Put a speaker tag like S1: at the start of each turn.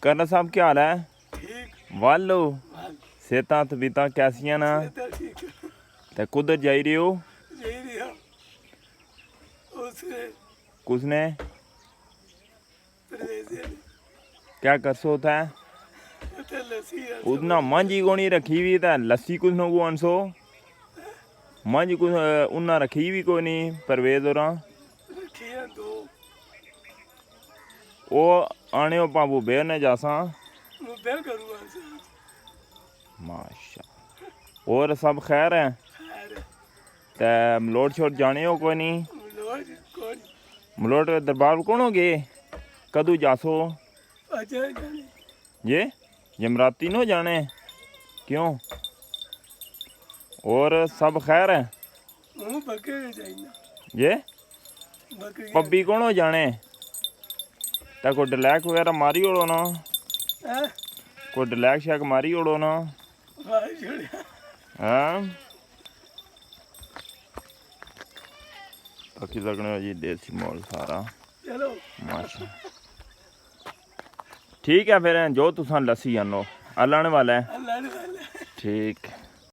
S1: करना साहब क्या हाल है?
S2: ठीक
S1: वालो
S2: हाल
S1: सेहतां तबीयतां कैसियां ना?
S2: सेहत ठीक
S1: ते कुधर जाई रहे हो?
S2: यही रहा उसने
S1: कुसने
S2: परदेसी ने
S1: क्या करसो था?
S2: उते लस्सी
S1: उतना मंझी कोनी रखी हुई था लस्सी कुछ को अनसो मंझ कुछ उन्ना रखी भी कोई नहीं परवेज और
S2: रखियां दो
S1: वो आने पाबू बेर ने जासा
S2: मुद्दा करूँगा से
S1: माशा और सब खैर है
S2: खैर
S1: ते मलोट छोट जाने हो कोई नहीं
S2: लोग कौन
S1: मलोट दरबार कौन हो गए कदू जासो
S2: अजय जाने
S1: ये जमराती नो जाने क्यों और सब खैर है
S2: मुँह बके जाइना
S1: ये
S2: बकरी
S1: पब्बी कौन हो जाने ते कोई डलैक वगैरह मारी ओड़ो ना
S2: हैं
S1: कोई डलैक शैक मारी ओड़ो ना
S2: भाई छोड़िया
S1: हाँ बाकी लगने जी देसी मॉल सारा
S2: चलो
S1: माशा ठीक है फिर जो तुसा लस्सी आनो अल्लाने वाला है
S2: अल्लाह ने वाला
S1: ठीक